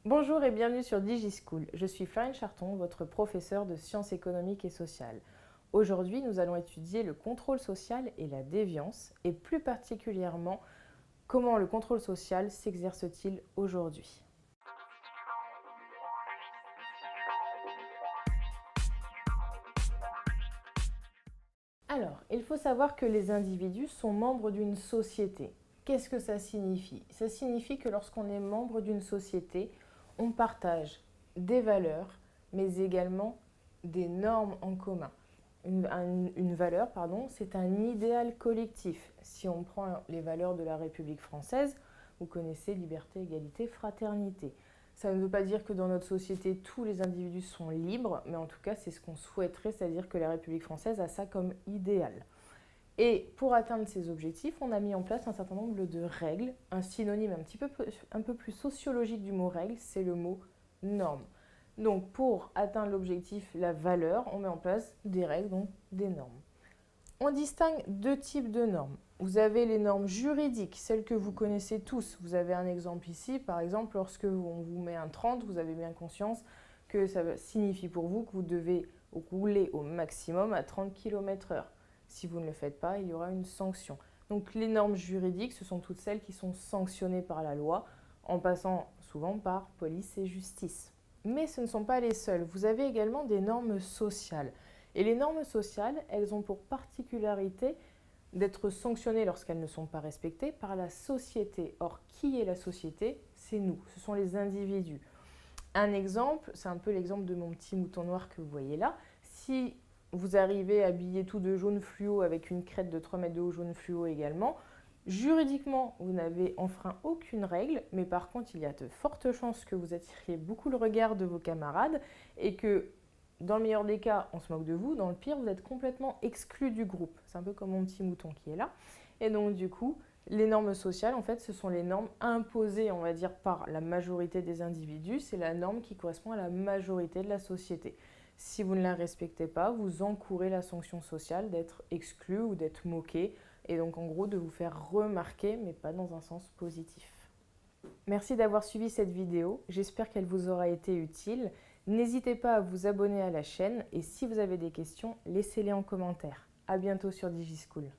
Bonjour et bienvenue sur DigiSchool. Je suis Florine Charton, votre professeure de sciences économiques et sociales. Aujourd'hui, nous allons étudier le contrôle social et la déviance, et plus particulièrement, comment le contrôle social s'exerce-t-il aujourd'hui. Alors, il faut savoir que les individus sont membres d'une société. Qu'est-ce que ça signifie? Ça signifie que lorsqu'on est membre d'une société, on partage des valeurs, mais également des normes en commun. Une valeur, c'est un idéal collectif. Si on prend les valeurs de la République française, vous connaissez liberté, égalité, fraternité. Ça ne veut pas dire que dans notre société, tous les individus sont libres, mais en tout cas, c'est ce qu'on souhaiterait, c'est-à-dire que la République française a ça comme idéal. Et pour atteindre ces objectifs, on a mis en place un certain nombre de règles. Un synonyme un peu plus sociologique du mot règle, c'est le mot norme. Donc pour atteindre l'objectif, la valeur, on met en place des règles, donc des normes. On distingue deux types de normes. Vous avez les normes juridiques, celles que vous connaissez tous. Vous avez un exemple ici, par exemple, lorsque on vous met un 30, vous avez bien conscience que ça signifie pour vous que vous devez rouler au maximum à 30 km/h. Si vous ne le faites pas, il y aura une sanction. Donc les normes juridiques, ce sont toutes celles qui sont sanctionnées par la loi, en passant souvent par police et justice. Mais ce ne sont pas les seules. Vous avez également des normes sociales. Et les normes sociales, elles ont pour particularité d'être sanctionnées lorsqu'elles ne sont pas respectées par la société. Or, qui est la société? C'est nous, ce sont les individus. Un exemple, c'est un peu l'exemple de mon petit mouton noir que vous voyez là. Si vous arrivez habillé tout de jaune fluo avec une crête de 3 mètres de haut jaune fluo également, juridiquement, vous n'avez enfreint aucune règle, mais par contre, il y a de fortes chances que vous attiriez beaucoup le regard de vos camarades et que, dans le meilleur des cas, on se moque de vous. Dans le pire, vous êtes complètement exclu du groupe. C'est un peu comme mon petit mouton qui est là. Et donc, du coup, les normes sociales, en fait, ce sont les normes imposées, on va dire, par la majorité des individus. C'est la norme qui correspond à la majorité de la société. Si vous ne la respectez pas, vous encourez la sanction sociale d'être exclu ou d'être moqué. Et donc, en gros, de vous faire remarquer, mais pas dans un sens positif. Merci d'avoir suivi cette vidéo, j'espère qu'elle vous aura été utile. N'hésitez pas à vous abonner à la chaîne et si vous avez des questions, laissez-les en commentaire. À bientôt sur DigiSchool.